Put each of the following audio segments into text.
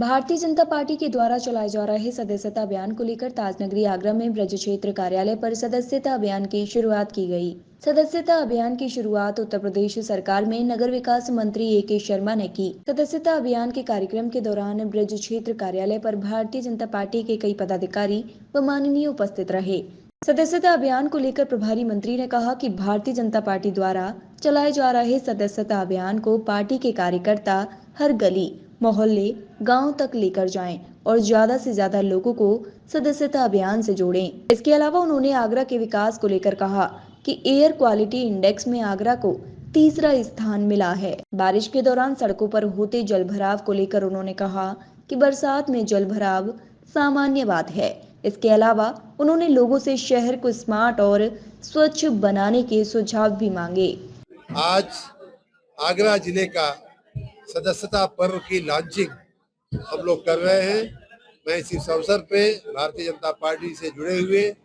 Bharatiya Janata party के द्वारा चलाए जा रहे सदस्यता अभियान को लेकर ताजनगरी आगरा में ब्रज क्षेत्र कार्यालय पर सदस्यता अभियान की शुरुआत की गई। सदस्यता अभियान की शुरुआत उत्तर प्रदेश सरकार में नगर विकास मंत्री ए.के. शर्मा ने की। सदस्यता अभियान के कार्यक्रम के दौरान ब्रज क्षेत्र कार्यालय पर भारतीय जनता पार्टी के कई पदाधिकारी व माननीय उपस्थित रहे। सदस्यता अभियान को लेकर प्रभारी मंत्री ने कहा कि भारतीय जनता पार्टी द्वारा चलाए जा रहे सदस्यता अभियान को पार्टी के कार्यकर्ता हर गली मोहल्ले गांव तक लेकर जाएं और ज्यादा से ज्यादा लोगों को सदस्यता अभियान से जोड़ें। इसके अलावा उन्होंने आगरा के विकास को लेकर कहा कि एयर क्वालिटी इंडेक्स में आगरा को तीसरा स्थान मिला है। बारिश के दौरान सड़कों पर होते जलभराव को लेकर उन्होंने कहा कि बरसात में जलभराव सामान्य बात है। इसके अलावा उन्होंने लोगों से शहर को स्मार्ट और स्वच्छ बनाने के सुझाव भी मांगे। आज आगरा जिले का सदस्यता पर्व की लॉन्चिंग हम लोग कर रहे हैं। मैं इस अवसर पे भारतीय जनता पार्टी से जुड़े हुए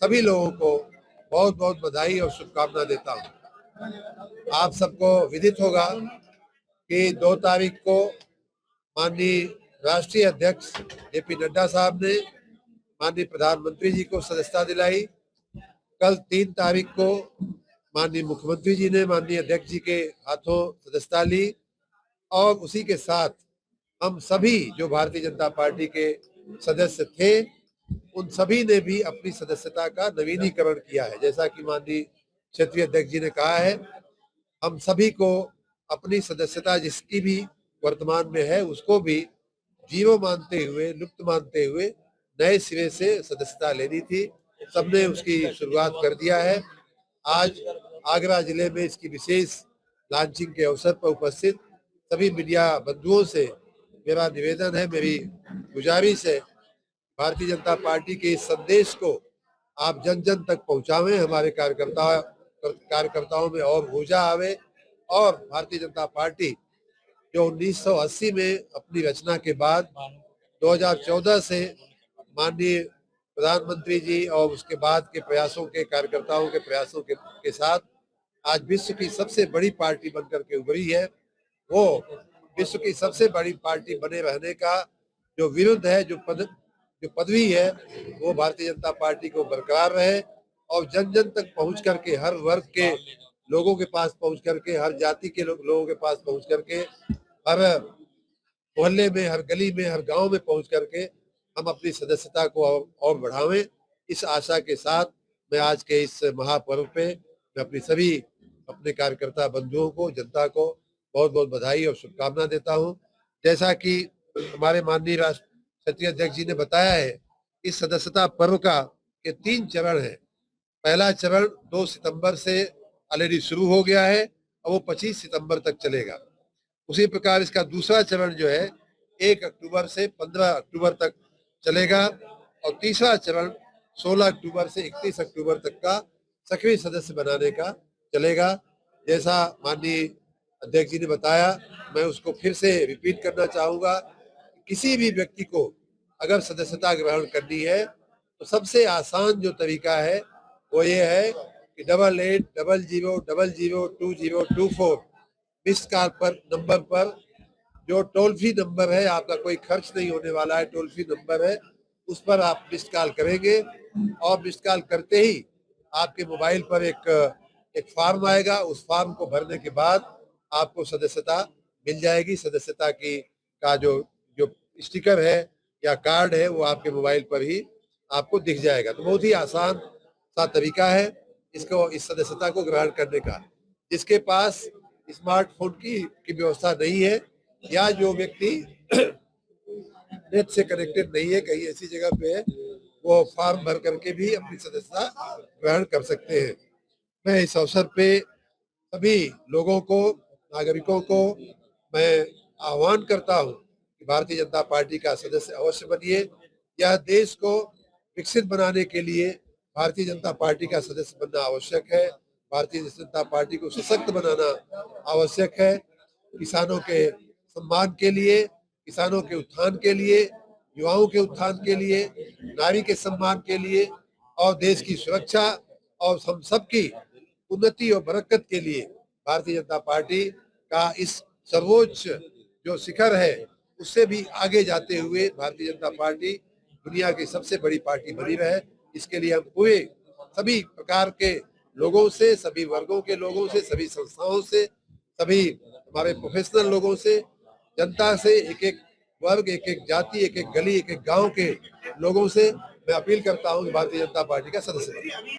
सभी लोगों को बहुत बहुत बधाई और शुभकामना देता हूं। आप सबको विदित होगा कि 2 तारीख को माननीय राष्ट्रीय अध्यक्ष जेपी नड्डा साहब ने माननीय प्रधानमंत्री जी को सदस्यता दिलाई। कल 3 तारीख को माननीय मुख्यमंत्री जी ने माननीय अध्यक्ष जी के हाथों सदस्यता ली और उसी के साथ हम सभी जो भारतीय जनता पार्टी के सदस्य थे उन सभी ने भी अपनी सदस्यता का नवीनीकरण किया है। जैसा कि माननीय क्षेत्रीय अध्यक्ष जी ने कहा है, हम सभी को अपनी सदस्यता जिसकी भी वर्तमान में है उसको भी जीरो मानते हुए, लुप्त मानते हुए नए सिरे से सदस्यता लेनी थी। सबने उसकी शुरुआत कर दिया है। आज आगरा जिले में इसकी विशेष लॉन्चिंग के अवसर पर उपस्थित सभी मीडिया बंधुओं से मेरा निवेदन है, मेरी गुजारिश है, भारतीय जनता पार्टी के इस संदेश को आप जन जन तक पहुंचावें। हमारे कार्यकर्ताओं में और ऊर्जा आवे और भारतीय जनता पार्टी जो 1980 में अपनी रचना के बाद 2014 से माननीय प्रधानमंत्री जी और उसके बाद के प्रयासों के कार्यकर्ताओं के प्रयासों के साथ आज विश्व की सबसे बड़ी पार्टी बनकर के उभरी है, वो विश्व की सबसे बड़ी पार्टी बने रहने का जो विरुद्ध है, जो पदवी है, वो भारतीय जनता पार्टी को बरकरार रहे और जन जन तक पहुंच करके, हर वर्ग के लोगों के पास पहुंच करके, हर जाति के लोगों के पास पहुंच करके, हर मोहल्ले में, हर गली में, हर गांव में पहुंच करके हम अपनी सदस्यता को और बढ़ावें। इस आशा के साथ मैं आज के इस महापर्व पे मैं अपनी सभी अपने कार्यकर्ता बंधुओं को, जनता को बहुत बहुत बधाई और शुभकामना देता हूं। जैसा कि हमारे माननीय क्षेत्रीय अध्यक्ष जी ने बताया है, इस सदस्यता पर्व का के 3 चरण है। पहला चरण 2 सितंबर से ऑलरेडी शुरू हो गया है और वो 25 सितंबर तक चलेगा। उसी प्रकार इसका दूसरा चरण जो है 1 अक्टूबर से 15 अक्टूबर तक चलेगा और तीसरा चरण 16 अक्टूबर से 31 अक्टूबर तक का सक्रिय सदस्य बनाने का चलेगा। जैसा माननीय अध्यक्ष जी ने बताया, मैं उसको फिर से रिपीट करना चाहूंगा। किसी भी व्यक्ति को अगर सदस्यता ग्रहण करनी है तो सबसे आसान जो तरीका है वो ये है कि 8800002024 मिस कॉल पर नंबर पर, जो टोल फ्री नंबर है, आपका कोई खर्च नहीं होने वाला है, टोल फ्री नंबर है, उस पर आप मिस कॉल करेंगे और मिस कॉल करते ही आपके मोबाइल पर एक फॉर्म आएगा। उस फॉर्म को भरने के बाद आपको सदस्यता मिल जाएगी। सदस्यता की का जो जो स्टिकर है या कार्ड है वो आपके मोबाइल पर ही आपको दिख जाएगा। तो बहुत ही आसान सा तरीका है इस सदस्यता को ग्रहण करने का। जिसके पास स्मार्टफोन की व्यवस्था नहीं है या जो व्यक्ति नेट से कनेक्टेड नहीं है, कहीं ऐसी जगह पे है, वो फॉर्म भर करके भी अपनी सदस्यता ग्रहण कर सकते हैं। मैं इस अवसर पे सभी लोगों को, नागरिकों को मैं आह्वान करता हूं कि भारतीय जनता पार्टी का सदस्य अवश्य बनिए। यह देश को विकसित बनाने के लिए भारतीय जनता पार्टी का सदस्य बनना आवश्यक है। भारतीय जनता पार्टी को सशक्त बनाना आवश्यक है। किसानों के सम्मान के लिए, किसानों के उत्थान के लिए, युवाओं के उत्थान के लिए, नारी के सम्मान के लिए और देश की सुरक्षा और हम सबकी उन्नति और बरकत के लिए भारतीय जनता पार्टी का इस सर्वोच्च जो शिखर है, उससे भी आगे जाते हुए भारतीय जनता पार्टी दुनिया की सबसे बड़ी पार्टी बनी रहे, इसके लिए हम पूरे सभी प्रकार के लोगों से, सभी वर्गों के लोगों से, सभी संस्थाओं से, सभी हमारे प्रोफेशनल लोगों से, जनता से, एक एक वर्ग, एक एक जाति, एक एक गली, एक एक गांव के लोगों से मैं अपील करता हूं कि भारतीय जनता पार्टी का सदस्य बनें।